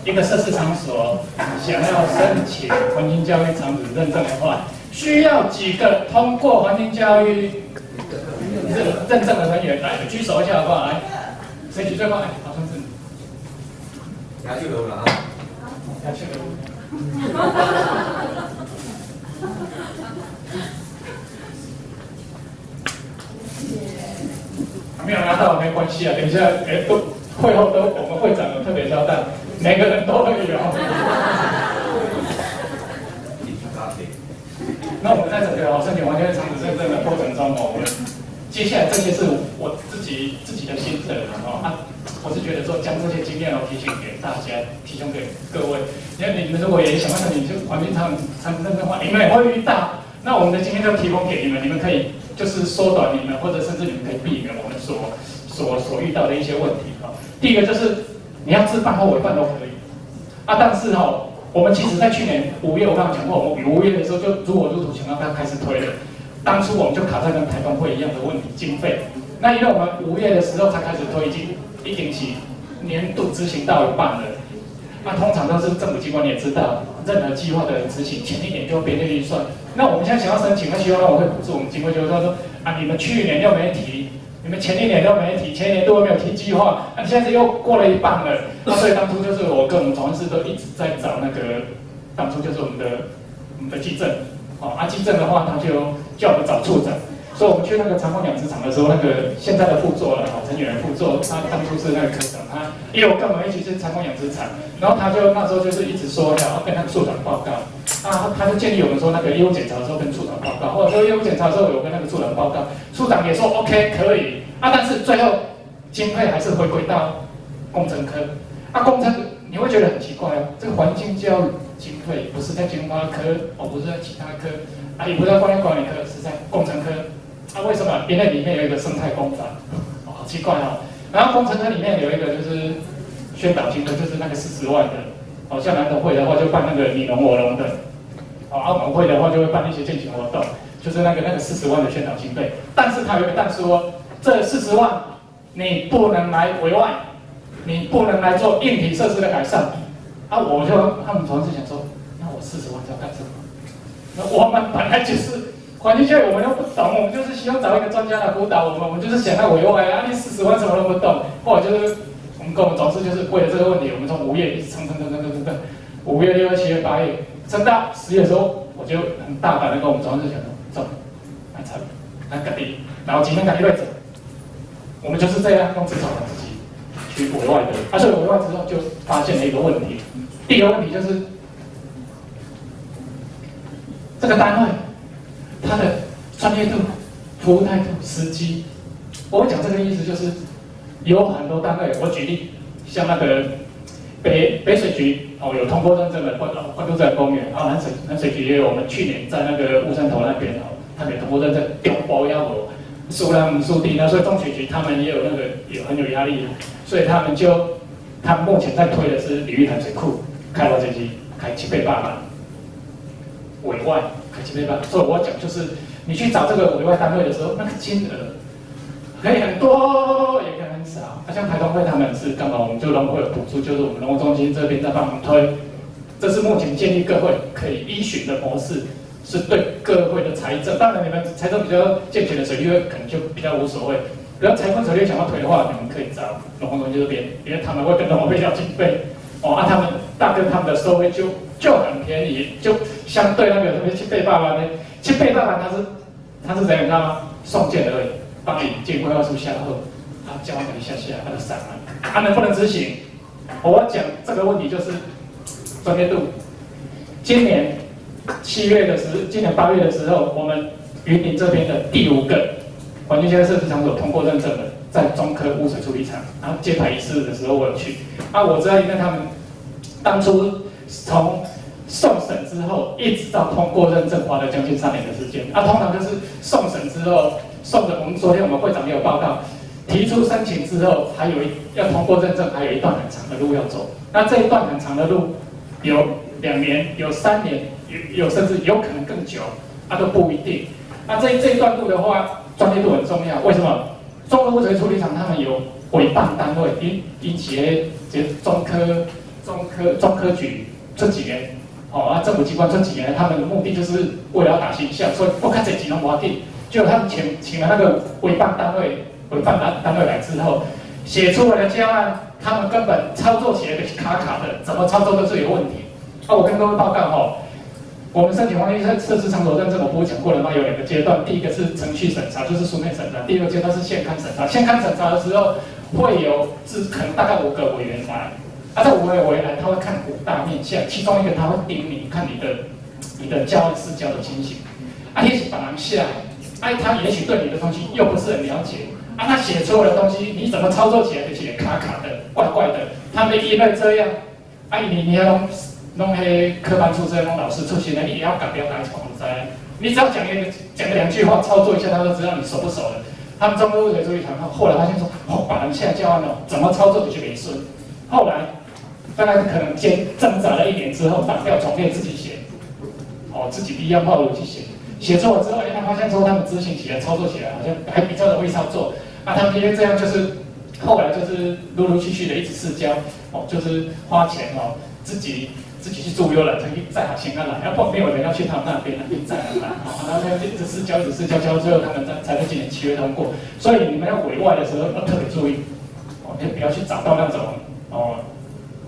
一个设施场所想要申请环境教育场址认证的话，需要几个通过环境教育认证的人员？来举手一下好不好？来，谁举最快？好，同志。牙去楼了啊！牙去楼。没有拿到没关系啊，等一下都会后都我们会长有特别交代，每个人都会有。那我们在整个申请环境场址认证的过程中我们接下来这些是我自己的心得我是觉得说将这些经验提醒给大家，提供给各位。因为你们如果也想要申请环境场址认证的话，你们也会遇到。那我们的经验就提供给你们，你们可以就是缩短你们，或者甚至你们可以避免我们所遇到的一些问题第一个就是你要自办或委办都可以但是我们其实在去年5月我刚刚讲过，我们5月的时候就如火如荼想要开始推了。当初我们就卡在跟台东会一样的问题，经费。那因为我们5月的时候才开始推，已经是年度执行到一半了。那通常都是政府机关，你也知道，任何计划的执行前一年就编列预算。那我们现在想要申请，那希望我会补助我们经费，就是说你们去年又没提，你们前一年都没提，前一年都没有提计划，现在又过了一半了。所以当初就是我跟我们同事都一直在找那个，当初就是我们的技政，技政的话他就叫我们找处长。所以我们去那个长丰养殖场的时候，那个现在的副座陈远副座，他当初是那个科长，他也有跟我们一起去长丰养殖场，然后他就那时候就是一直说要跟那个处长报告，他就建议我们说那个业务检查的时候跟处长报告，或者说业务检查的时候有跟那个处长报告，处长也说 OK 可以但是最后经费还是回归到工程科工程你会觉得很奇怪这个环境教育经费不是在经发科不是在其他科也不是在工业管理科，是在工程科。为什么？因为里面有一个生态工法，好奇怪然后工程科里面有一个就是宣导经费，就是那个40万的，像南投会的话就办那个你侬我侬的，澳门会的话就会办一些健行活动，就是那个40万的宣导经费。但是它有一个但书这40万你不能来委外，你不能来做硬体设施的改善。我就他们同事想说，那我40万是要干什么？那我们本来就是。环境教育我们又不懂，我们就是希望找一个专家来辅导我们，我们就是想要委外你40万什么都不懂，或者就是我们跟我们同事就是为了这个问题，我们从5月一直撑，5月、6月、7月、8月，撑到10月的时候，我就很大胆的跟我们同事讲说，走，来参来赶地，然后今天赶地位置，我们就是这样用自己去委外的，所以委外之后就发现了一个问题，第一个问题就是这个单位。他的专业度、服务态度、时机，我讲这个意思就是，有很多单位，我举例，像那个北水局有通过认证的关渡自然公园，南水局也有，我们去年在那个乌山头那边他们也通过认证，中部要有数量数地，所以中水局他们也有那个很有压力，所以他们目前在推的是鲤鱼潭水库开挖掘机开700-800万，委外。所以我讲就是，你去找这个委外单位的时候，那个金额可以很多，也可以很少。像台东会他们是干嘛？我们就农会有补助，就是我们农务中心这边在帮忙推。这是目前建议各会可以依循的模式，是对各会的财政。当然，你们财政比较健全的水利会可能就比较无所谓。如果财政水利想要推的话，你们可以找农务中心这边，因为他们会跟农会要经费。他们大哥他们的收费就很便宜，就相对那个特别700-800万的，700-800万他是怎样你知道吗？送件而已，帮你建规划书下后，交给你下，他就散了。能不能执行？我讲这个问题就是专业度。今年8月的时候，我们云林这边的第5个环境设施场所通过认证的，在中科污水处理厂，然后揭牌仪式的时候我有去。我知道因为他们当初从送审之后，一直到通过认证，花了将近3年的时间。通常就是送审之后，我们昨天我们会长也有报告，提出申请之后，要通过认证，还有一段很长的路要走。那这一段很长的路，有2年，有3年，有甚至有可能更久，都不一定。那这一段路的话，专业度很重要。为什么？中科污水处理厂他们有委办单位，因企业中科中科局这几年，政府机关这几年，他们的目的就是为了要打形象，所以我看这几年我定，就他们请了那个委办单位来之后，写出来的教案，他们根本操作起来就是卡卡的，怎么操作都是有问题。我跟各位报告我们申请房地产设置场所认证，我不是讲过了吗？有2个阶段，第一个是程序审查，就是书面审查；第2个阶段是现勘审查。现勘审查的时候，会有可能大概5个委员来，这5个委员来，他会看5大面向，其中一个他会盯你看你的教案施教的情形，也许把人下来，他也许对你的东西又不是很了解，他写出来的东西你怎么操作起来就是卡卡的、怪怪的，他们因为这样，你要弄黑科班出身，弄老师出身的，你也要改标改重在。你只要讲个2句话，操作一下，他都知道你熟不熟了。他们中科会注意谈，后来发现说，把人下教案怎么操作就是没顺。后来大概可能挣扎了1年之后，打掉重练自己写，自己一样套路去写。写错了之后，他发现说他们执行起来、操作起来好像还比较容易操作。他们因为这样就是后来就是陆陆续续的一直试教，就是花钱自己去住游览车去载好先来，要不然没有人要去他们那边载来，然后一直试教，最后他们才在今年7月通过。所以你们要委外的时候要特别注意，你不要去找到那种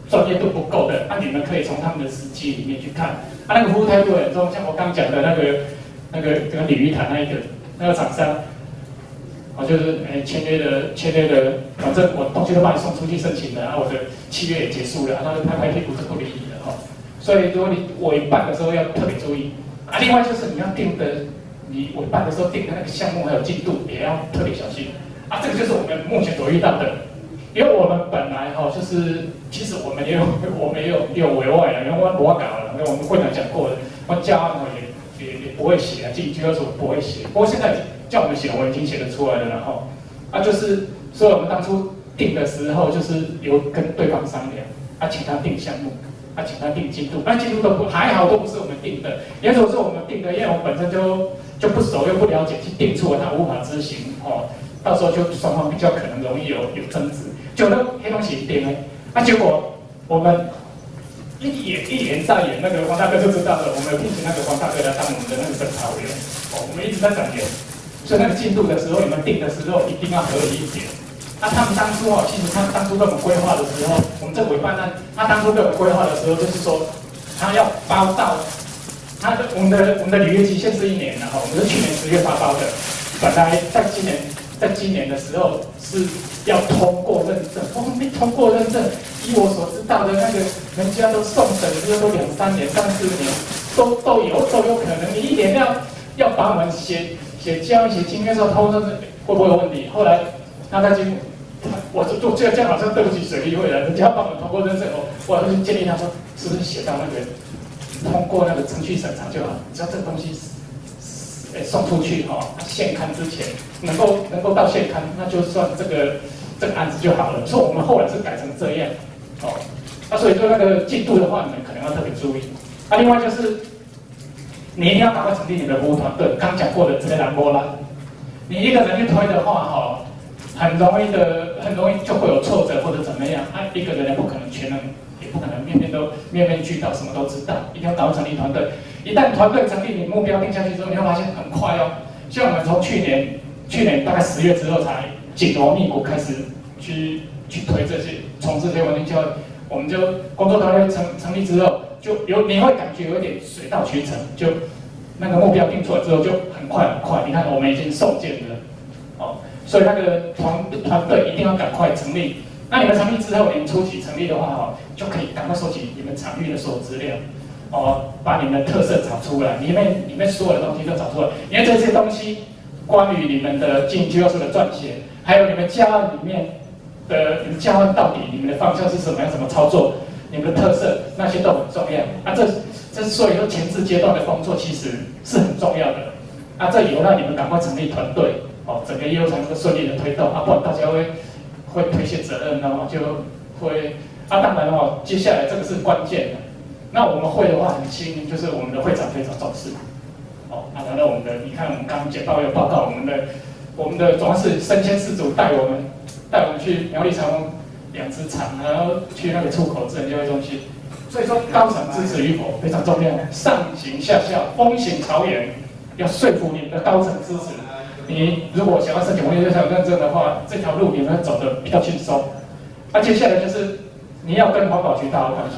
专业度不够的，你们可以从他们的实际里面去看，那个服务态度很重要，像我刚讲的那个鲤鱼潭那个厂商。就是签约的，反正我东西都把你送出去申请了，我的契约也结束了，他就拍屁股就不理你了所以如果你委办的时候要特别注意另外就是你要定的，你委办的时候定的那个项目还有进度也要特别小心这个就是我们目前所遇到的，因为我们本来就是其实我们也有委外了，因为我搞了，因为我们会长讲过的，我教案也不会写进去，就是不会写，不过现在。叫我们写，我已经写得出来了，就是所以我们当初定的时候，就是有跟对方商量，请他定项目，请他定进度，进度都还好，都不是我们定的，也如果是我们定的，因为我本身就不熟又不了解，去定出了他无法执行，到时候就双方比较可能容易有争执，就那黑东西定了，结果我们一言再言，那个黄大哥就知道了，我们聘请那个黄大哥来当我们的那个审查委员，我们一直在讲言。所以那个进度的时候，你们定的时候一定要合理一点。他们当初其实他当初给我们规划的时候，我们这委办案，他当初给我们规划的时候，就是说他要包到我们的履约期限是1年的我们是去年10月发包的，本来在今年的时候是要通过认证，没通过认证，以我所知道的那个人家都送审的都2、3年、3、4年，都有可能，你1年要把我们写教写经验说偷认证会不会有问题？后来他在我就这样好像对不起水利会了，人家帮我们通过认证我就建议他说，是不是写到那个通过那个程序审查就好？只要这个东西送出去现刊之前能够到现刊，那就算这个案子就好了。所以我们后来是改成这样所以说那个进度的话，你们可能要特别注意。另外就是。你一定要赶快成立你的服务团队，刚讲过的这个蓝波啦。你一个人去推的话，很容易就会有挫折或者怎么样。一个人也不可能全能，也不可能面面俱到，什么都知道。一定要赶快成立团队。一旦团队成立，你目标定下去之后，你会发现很快像我们从去年大概10月之后才紧锣密鼓开始去推这些从事这些文件教育，我们就工作团队成立之后。你会感觉有点水到渠成，就那个目标定出来之后就很快。你看我们已经受件了，所以那个团队一定要赶快成立。那你们成立之后，你们初期成立的话，就可以赶快收集你们场域的所有资料，把你们的特色找出来，里面所有的东西都找出来。因为这些东西关于你们的经营计划书的撰写，还有你们教案里面的你们教案到底你们的方向是什么，要怎么操作。你们的特色那些都很重要这所以说前置阶段的工作其实是很重要的这以后让你们赶快成立团队整个业务才能够顺利的推动不然大家会推卸责任就会当然接下来这个是关键的。那我们会的话很幸运，就是我们的会长非常重视然后你看我们刚刚简报有报告，我们的总干事身先士卒带我们去苗栗长丰养殖场，然后去那个出口自然教育中心。所以说高层支持与否非常重要，上行下效，风行草原，要说服你的高层支持。你如果想要申请环境教育认证的话，这条路你们走得比较轻松。那接下来就是你要跟环保局打好关系。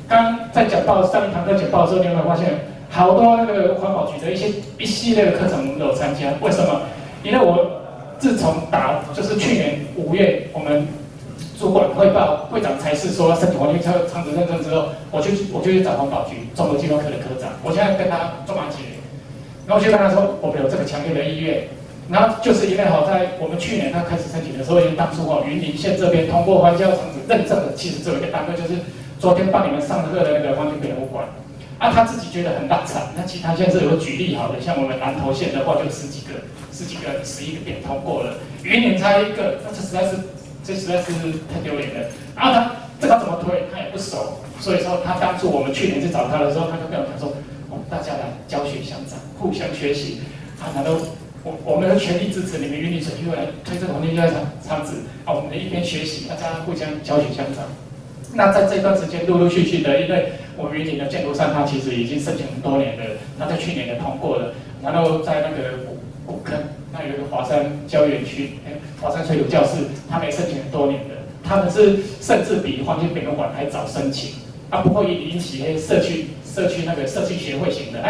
刚在讲报上一堂课讲报的时候，你有没有发现好多那个环保局的一系列的课程我们都有参加？为什么？因为我自从就是去年5月，我们主管汇报会长才是说申请环境教育场址认证之后，我就去找环保局综合计划科的科长，我现在跟他做马结，然后就跟他说我们有这个强烈的意愿。然后就是因为在我们去年他开始申请的时候，因为当初云林县这边通过环境教育场址认证的，其实只有一个单位，就是昨天帮你们上课的那个环境保护馆。他自己觉得很大惨，那其他县市有举例好的，像我们南投县的话，就十几个、11个点通过了，云林才一个，这实在是太丢脸了。然后他这个怎么推，他也不熟，所以说他当初我们去年去找他的时候，他就跟我讲说，大家来教学相长，互相学习，他都。我们会全力支持你们云林水利会来推这个环境教育场址我们的一边学习，大家互相教学相长。那在这段时间，陆陆续续的，因为我们云林的建筑山，它其实已经申请很多年了，它在去年也通过了。然后在那个古坑，那有一个华山教育园区，华山水土教室，他们也申请很多年了，他们是甚至比环境保护馆还早申请，不会引起社区那个社区协会型的，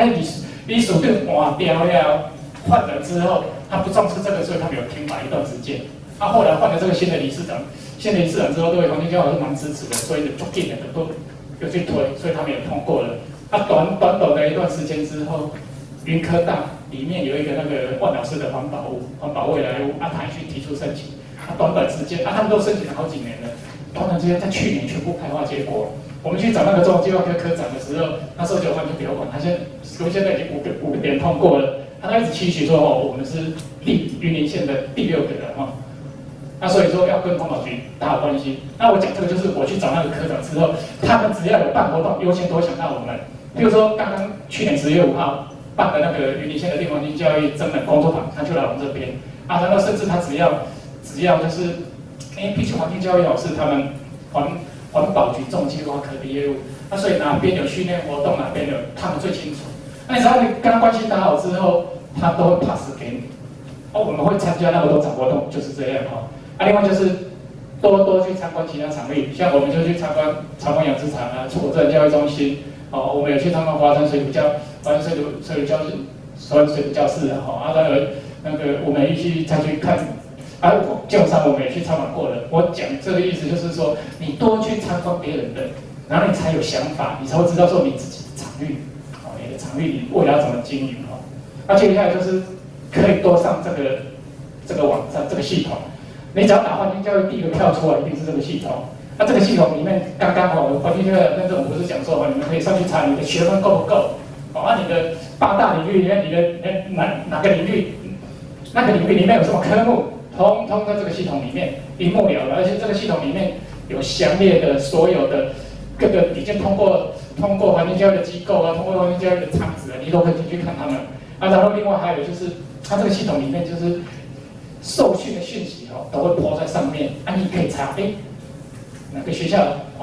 你属定换掉了。换人之后，他不重视这个，所以他们有停摆一段时间。后来换了这个新的理事长之后，对环境教育是蛮支持的，所以就尽量的都有去推，所以他们也通过了。短的一段时间之后，云科大里面有一个那个万老师的环保未来屋，他也去提出申请。短时间他们都申请了好几年了，短时间在去年全部开花结果。我们去找那个综合计划科科长的时候，那时候就环境保护馆，他现在已经五个点通过了。他一直期许说我们是云林县的第6个了那所以说要跟环保局打好关系。那我讲这个就是我去找那个科长之后，他们只要有办活动，优先都会想到我们。比如说刚刚去年10月5号办的那个云林县的绿环境教育征人工作坊，他就来我们这边然后甚至他只要就是因为毕竟环境教育是他们环保局综合计划科的业务，所以哪边有训练活动，哪边有他们最清楚。那你只要你跟他关系打好之后，他都会 pass 给你。我们会参加那么多场活动，就是这样另外就是多去参观其他场域，像我们就去参观养殖场出口自然教育中心我们有去参观华山水土教室那个我们一起再去看建商我们也去参观过了。我讲这个意思就是说，你多去参观别人的，然后你才有想法，你才会知道说你自己的场域。你的场域你未来要怎么经营接下来就是可以多上这个网站这个系统，你只要打环境教育第一个跳出来一定是这个系统。这个系统里面刚刚环境教育认证我不是讲说你们可以上去查你的学分够不够你的8大领域里面你的哪个领域，那个领域里面有什么科目，通在这个系统里面一目了然，而且这个系统里面有详列的所有的各个已经通过环境教育的机构通过环境教育的场址你都可以进去看他们然后另外还有就是，它这个系统里面就是受训的讯息都会抛在上面你可以查哪个学校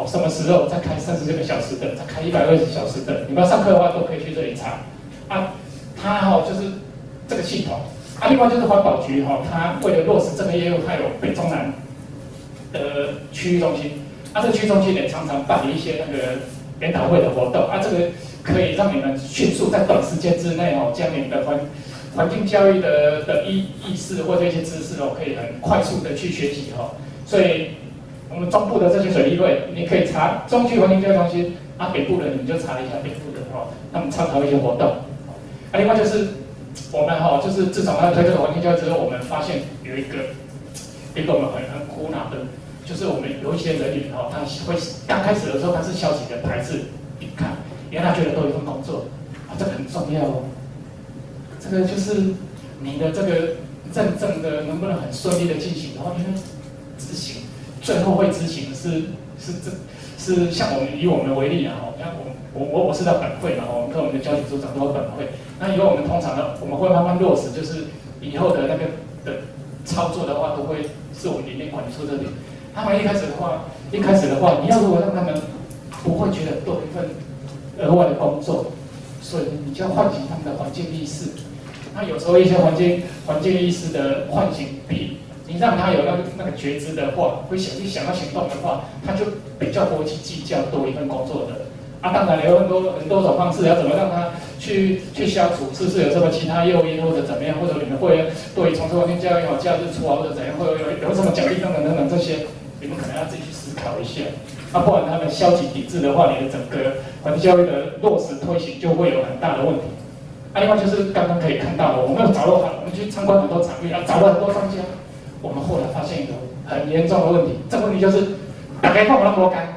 什么时候在开36个小时的，在开120小时的，你们要上课的话都可以去这里查它就是这个系统另外就是环保局它为了落实这个业务，它有北中南的区域中心这个区域中心也常常办理一些那个研讨会的活动这个可以让你们迅速在短时间之内将你们的环境教育的意识或者一些知识可以很快速的去学习所以我们中部的这些水利会，你可以查中区环境教育中心北部的你就查一下北部的他们参考一些活动另外就是我们就是自从推这个环境教育之后，我们发现有一个我们很苦恼的，就是我们有一些人员他会刚开始的时候他是消极的排斥抵抗，因为他觉得都有一份工作这个很重要这个就是你的这个认证的能不能很顺利的进行因为执行最后会执行的是像以我们为例像我是在本会我们跟我们的教学组长都在本会，那以后我们通常我们会慢慢落实，就是以后的那个的操作的话，都会是我们里面管理处这里。他们一开始的话，你要如果让他们不会觉得多一份额外的工作，所以你就要唤醒他们的环境意识。那有时候一些环境意识的唤醒，比你让他有那个觉知的话，会想要行动的话，他就比较不会去计较多一份工作的。啊，当然有很多种方式，要怎么让他去消除，是不是有什么其他诱因或者怎么样，或者你们会对于从事环境教育好，假日出啊或者怎样，会有什么奖励等等这些，你们可能要自己去思考一下。啊，不然他们消极抵制的话，你的整个环境教育的落实推行就会有很大的问题。啊，另外就是刚刚可以看到的，我们有掌握好，我们去参观很多场域啊，找了很多专家，我们后来发现一个很严重的问题，这个问题就是打开放那么干。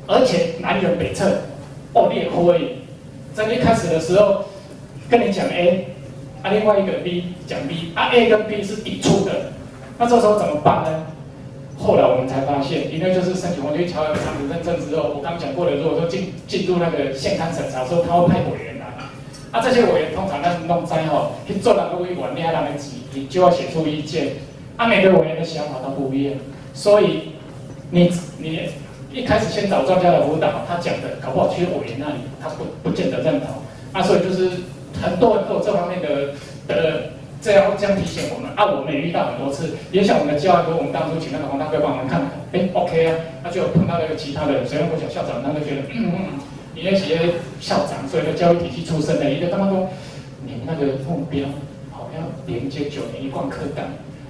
而且南辕北辙，你也可以。在一开始的时候跟你讲 A， 啊，另外一个 B 讲 B， 啊 A 跟 B 是抵触的，那这时候怎么办呢？后来我们才发现，因为就是申请环境教育场址认证之后，我刚讲过的，如果说进入那个现勘审查之后，他会派委员来，啊，这些委员通常那弄灾去做那个委员，你还来得及，你就要写出意见，啊，每个委员的想法都不一样，所以你一开始先找专家的辅导，他讲的搞不好去委员那里，他不见得认同，啊，所以就是很多人都有这方面的这样提醒我们，啊，我们也遇到很多次，也像我们的教案科，我们当初请那个黄大哥帮我们看，OK 啊，他就有碰到那个其他的水源国小校长，他就觉得，你那些校长，所以的教育体系出身的，一个他们说，你那个目标好要连接9年一贯课纲。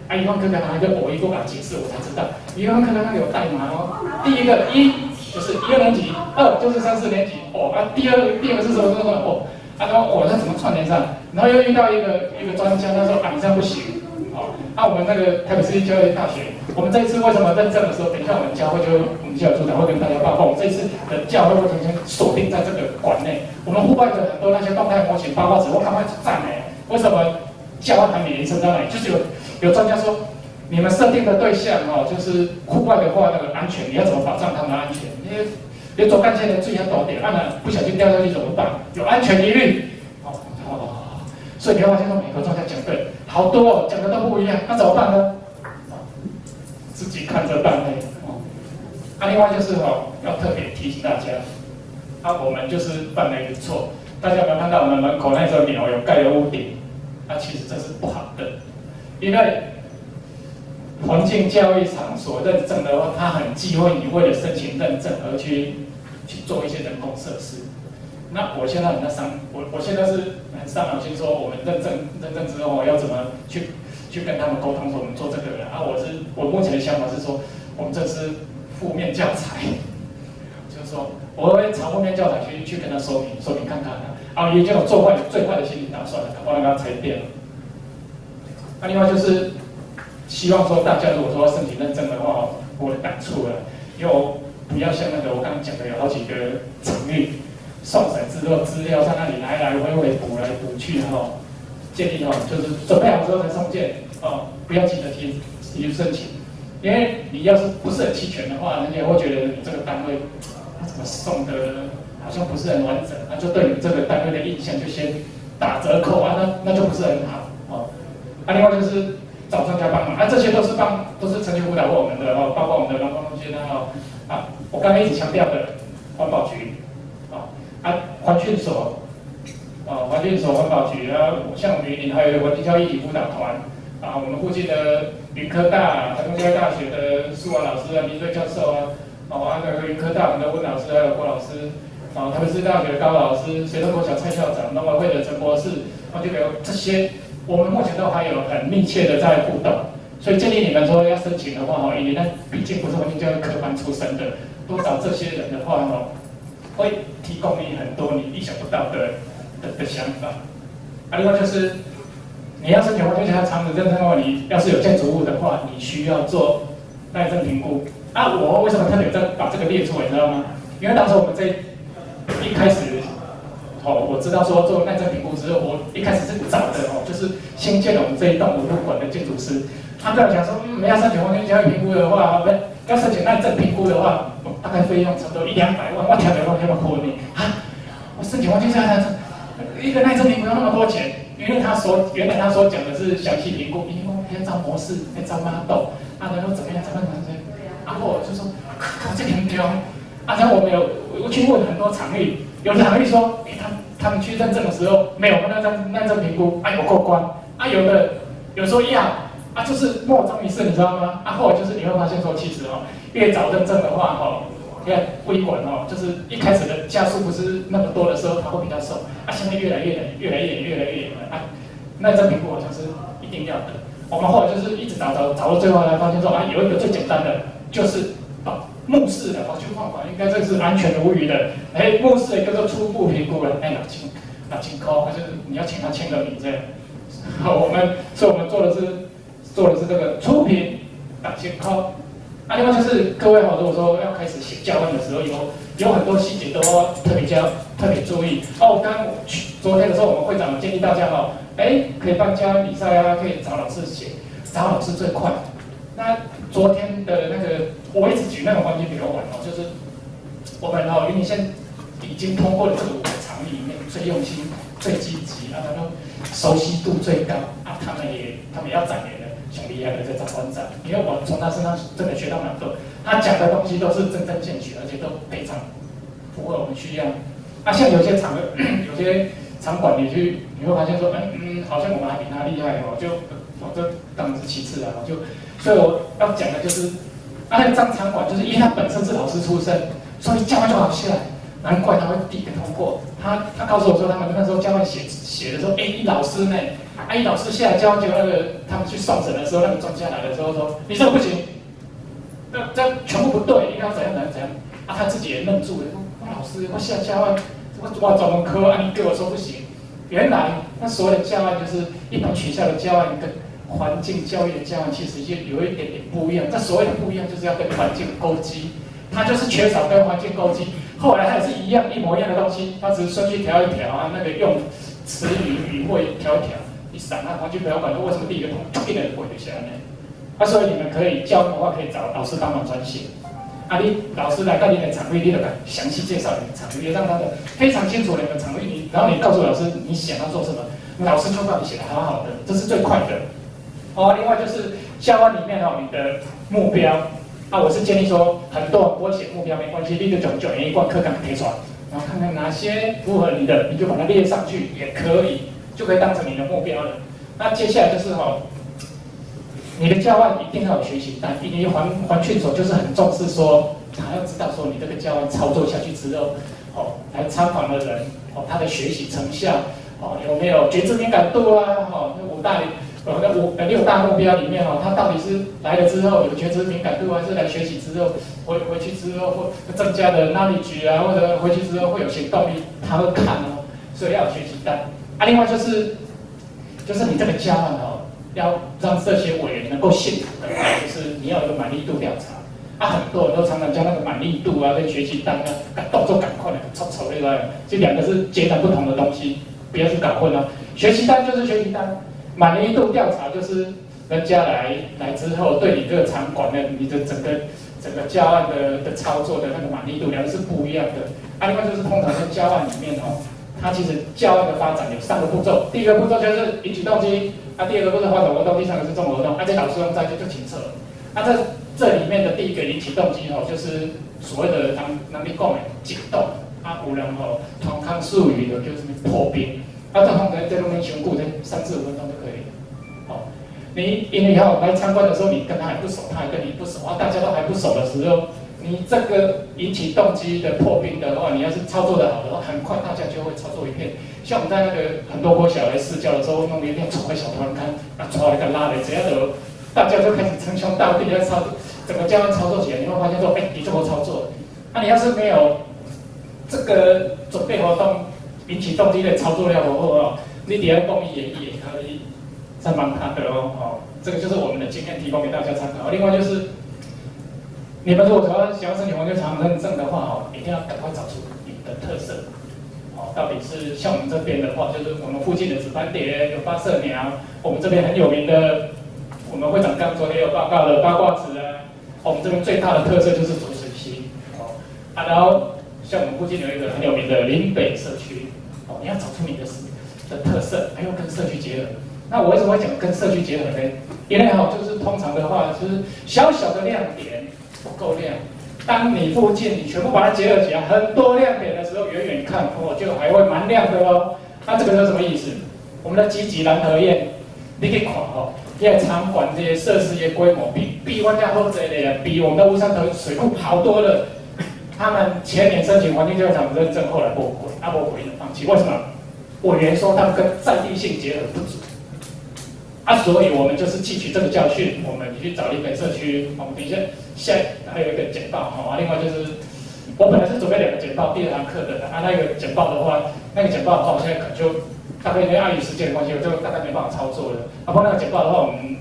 啊，一贯课纲拿一个我一个来解释，我才知道一贯课纲那个有代码哦。第一个1就是1、2年级，2就是3、4年级第二个是什么他说那怎么串联上？然后又遇到一个专家，他说你这样不行我们那个台北市立教育大学，我们这一次为什么认证的时候，等一下我们教会我们教育组长会跟大家报告，我们这一次的教会完全锁定在这个馆内，我们户外的很多那些动态模型、报告纸，我赶快赞为什么教案还没延伸到哪里？就是有专家说，你们设定的对象就是户外的话，那个安全，你要怎么保障他们的安全？你走干线的最要多点，不小心掉下去怎么办？有安全疑虑，所以你会发现说，每个专家讲对，好多讲的都不一样，那怎么办呢？自己看着办另外就是要特别提醒大家，我们就是犯了一个错，大家有没有看到我们门口那座鸟有盖的屋顶？其实这是不好的。因为环境教育场所认证的话，它很忌讳你为了申请认证而去做一些人工设施。那我现在我现在是很伤脑筋，说我们认证之后要怎么去跟他们沟通，说我们做这个人我目前的想法是说，我们这是负面教材，就是说我会朝负面教材去跟他说明看看已经有做最坏的心理打算了，赶快让他拆掉。另外就是希望说大家如果说要申请认证的话，我的感触因为我不要像那个我刚刚讲的有好几个场域送审之后资料在那里来回补来补去建议就是准备好之后才送件不要急着提出申请，因为你要是不是很齐全的话，人家会觉得你这个单位怎么送的好像不是很完整，就对你这个单位的印象就先打折扣那就不是很好另外就是找专家帮忙这些都是曾经辅导过我们的包括我们的农工中心我刚才一直强调的环保局环训所环保局像我们云林还有环境教育议题辅导团我们附近的云科大、台中教育大学的苏婉老师林瑞教授云科大我们的温老师还有郭老师台北市大学的高老师、水东国小蔡校长、农委会的陈博士就有这些。我们目前都还有很密切的在互动，所以建议你们说要申请的话因为那毕竟不是环境教育科班出身的，多找这些人的话会提供你很多你意想不到的想法另外就是你要申请环境教育场址认证的话，你要是有建筑物的话，你需要做耐震评估我为什么特别把这个列出来，你知道吗？因为当时我们一开始我知道说做耐震评估之后，我一开始是找的就是新建我们这一栋5路馆的建筑师，他跟我讲说，你要申请环境教育评估的话，要申请耐震评估的话，大概费用差不多100-200万，我听到那么可怜我申请环境教育一个耐震评估要那么多钱，因为原来他所讲的是详细评估，因为按照模式，按照 model，然后怎么样，啊，或者就说这个很丢。啊，然后我去问很多场域，有的场域说，他们去认证的时候没有认证评估，有过关。啊，有时候要，就是莫衷一是，你知道吗？或者就是你会发现说，其实越早认证的话，你看微管就是一开始的加速不是那么多的时候，它会比较瘦。现在越来越远了。认证评估好像是一定要的。我们后来就是一直找到最后才发现说，有一个最简单的，就是目视的去放款，应该这是安全无虞的。目视的叫做初步评估了，6000块，就是你要请他签个名这样。所以我们做的是这个初评6000块。另外就是各位如果说要开始写教案的时候，有很多细节都要特别注意。昨天的时候，我们会长建议大家可以办教案比赛啊，可以找老师写，找老师最快。那昨天的那个，我一直举那个环境比较晚就是我们云林县已经通过的这个5个场域里面最用心、最积极然后熟悉度最高他们也要展演的。很厉害的这长官长，因为我从他身上真的学到蛮多，他讲的东西都是真正见血，而且都非常符合我们需要。像有些场馆你会发现说，好像我们还比他厉害这当然是其次所以我要讲的就是，那个张场馆就是因为他本身是老师出身，所以教案就好下来，难怪他会第一个通过。他告诉我说，他们那时候教案写的时候，A 老师呢。一老师下来教，结果他们去送审的时候，那个专家来的时候说：“你这个不行，这全部不对，应该怎样。”他自己也愣住了，说：“老师，我下教案，我专门科你给我说不行。”原来那所有的教案就是一般学校的教案跟环境教育的教案其实就有一点点不一样。这所谓的不一样，就是要跟环境勾稽，他就是缺少跟环境勾稽。后来他也是一模一样的东西，他只是顺序调一调那个用词语汇调一调。一闪环境不要管，为什么第一个通就一人不会下来呢？所以你们可以教的话，可以找老师帮忙转写。你老师来到你的场域，你得详细介绍你的场域，让他的非常清楚你的场域。然后你告诉老师你想要做什么，老师就帮你写得好好的，这是最快的。另外就是教案里面你的目标我是建议说，很多人不会写目标没关系，你就9年1贯课纲贴出来，然后看看哪些符合你的，你就把它列上去也可以。就可以当成你的目标了。那接下来就是你的教案一定要有学习单，因为环训所就是很重视说，他要知道说你这个教案操作下去之后，来参访的人他的学习成效有没有觉知敏感度那6大目标里面他到底是来了之后有觉知敏感度，还是来学习之后回去之后会增加的knowledge或者回去之后会有行动力，他会看所以要有学习单。另外就是你这个教案要让这些委员能够信服的，就是你要有一个满意度调查。很多人都常常将那个满意度跟学习单动作赶快的凑对不对？这2个是截然不同的东西，不要去搞混学习单就是学习单，满意度调查就是人家来之后对你这个场馆你的整个教案的操作的那个满意度，2个是不一样的。另外就是通常在教案里面它其实教案的发展有3个步骤，第一个步骤就是引起动机，第二个步骤发展活动，第3个是综合活动。这老师用在就清楚了。这里面的第一个引起动机就是所谓的咱你讲的激动有人团康术语的就是破冰，这通常在路面选股在3至5分钟就可以了。你因为来参观的时候，你跟他还不熟，他还跟你不熟大家都还不熟的时候。你这个引起动机的破冰的话，你要是操作的好的话，很快大家就会操作一片。像我们在那个很多国小来试教的时候，弄一片丑的小团刊，抓一个拉的，只要有大家就开始称兄道弟在操作，整个教案操作起来，你会发现说，你怎么操作？你要是没有这个准备活动引起动机的操作量的话你底下共议也可以再帮他的这个就是我们的经验提供给大家参考。另外就是。你们如果想要申请环境场认证的话一定要赶快找出你的特色。到底是像我们这边的话，就是我们附近的紫斑蝶有发射鸟，我们这边很有名的，我们会长刚昨天有报告的八卦池我们这边最大的特色就是浊水溪然后像我们附近有一个很有名的林北社区你要找出你的特色，还要跟社区结合。那我为什么会讲跟社区结合呢？因为就是通常的话，就是小小的亮点。不够亮。当你附近你全部把它结合起来，很多亮点的时候，远远看哦，就还会蛮亮的哦。那这个是什么意思？我们的积极蓝河堰，你可以看哦，这些场馆这些设施的规模比我家后这里比我们的乌山头水库好多了。他们前年申请环境教育场认证，后来不回，不回的放弃。为什么？委员说他们跟在地性结合不足。所以我们就是汲取这个教训，我们去找林北社区，我们等一下还有一个简报哈，另外就是我本来是准备2个简报，第2堂课的那个简报的话，我现在可能就大概因为碍于时间的关系，我就大概没办法操作了。不过那个简报的话，我们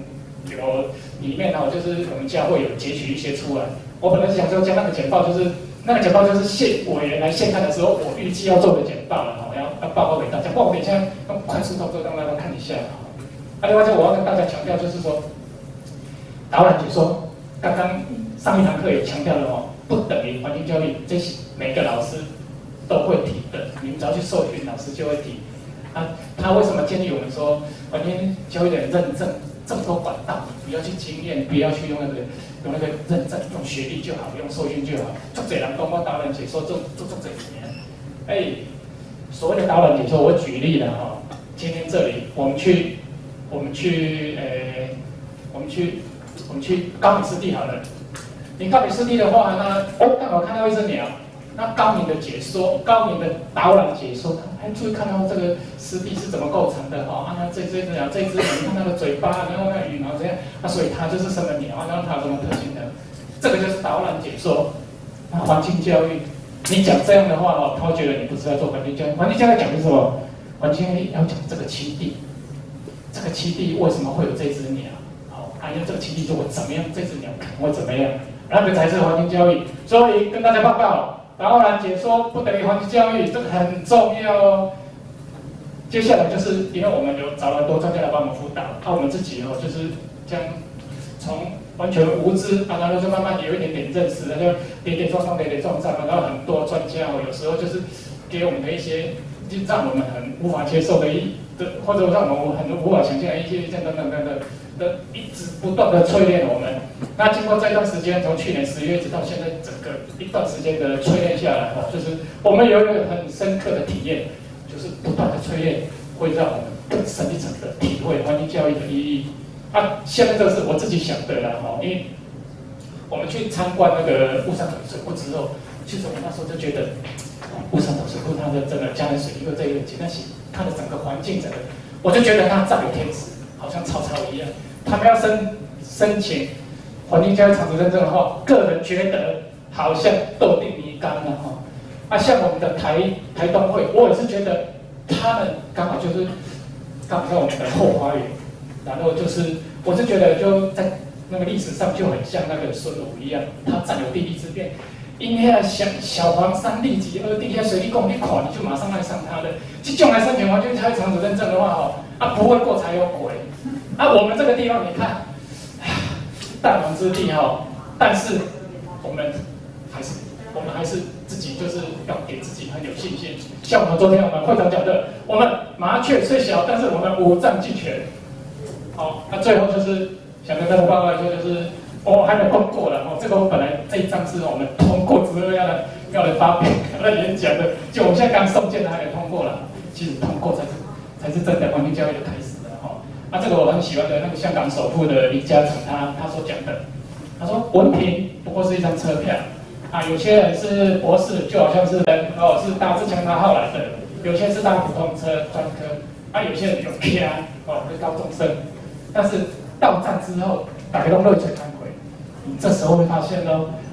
有里面就是我们家会有截取一些出来。我本来是想说将那个简报就是现委员来现看的时候，我预计要做的简报了哈，要报告给大家。不过我等一下用快速动作让大家看一下。另外我要跟大家强调，就是说，导览解说，刚刚上一堂课也强调了哦，不等于环境教育，这些每个老师都会提的，你们只要去受训，老师就会提。他为什么建议我们说，环境教育的认证这么多管道，不要去经验，不要去用那个认证，用学历就好，用受训就好。做这人讲我导览解说做这几年，所谓的导览解说，我举例了哈，今天这里我们去高敏湿地好了。你高敏湿地的话，那刚好看到一只鸟，那高敏的解说，高敏的导览解说，注意看到这个湿地是怎么构成的哈。那这只鸟，这只鸟，你看它的嘴巴，然后那羽毛这样，所以它就是什么鸟，然后它有什么特性的，这个就是导览解说。那环境教育，你讲这样的话哦，他会觉得你不是在做环境教育。环境教育讲的是什么？环境教育要讲这个栖地。这个栖地为什么会有这只鸟？因为这个栖地如果怎么样，这只鸟可能会怎么样？那个才是环境教育。所以跟大家报告，导览解说不等于环境教育，这个很重要哦。接下来就是因为我们有找了很多专家来帮我们辅导，我们自己就是这样从完全无知然后就慢慢有一点点认识，就跌跌撞撞，然后很多专家有时候就是给我们的一些，就让我们很无法接受的或者让我们很无法想象的一些意见等等的，一直不断的淬炼我们。那经过这段时间，从去年10月一直到现在，整个一段时间的淬炼下来，就是我们有一个很深刻的体验，就是不断的淬炼会让我们更深一层的体会环境教育的意义。现在这是我自己想的啦，因为我们去参观那个雾山头水库之后，其实我那时候就觉得，雾山头水库它的整个嘉南水利会这一个但是它的整个环境我就觉得它煞有天使，好像曹操一样。他们要申请环境教育场址认证的话，个人觉得好像斗定米缸了哈。像我们的台东会，我也是觉得他们刚好在我们的后花园，然后我是觉得就在那个历史上就很像那个孙武一样，他占有地利之便。因那小黄山立即地下水利工你看你就马上爱上他的，这种来申请环境教育场址认证的话不会过才有鬼。我们这个地方你看，弹丸之地但是我们还是自己就是要给自己很有信心。像我们昨天我们会长讲的，我们麻雀虽小，但是我们五脏俱全。最后就是想跟大家报告说，就是我还没通过了这个我本来这一章是我们通过之后要来发表要来演讲的，就我们现在刚送件的还没通过了。其实通过才是真的环境教育的开始的这个我很喜欢的那个香港首富的李嘉诚他所讲的，他说文凭不过是一张车票有些人是博士，就好像是是搭自强号来的，有些是搭普通车专科有些人有 K 是高中生，但是到站之后大家都热血开。你这时候会发现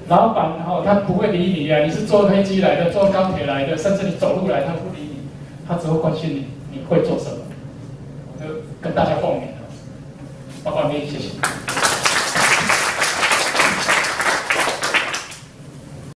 老板他不会理你你是坐飞机来的，坐高铁来的，甚至你走路来，他不理你，他只会关心你会做什么。我就跟大家共勉了，报告你，谢谢。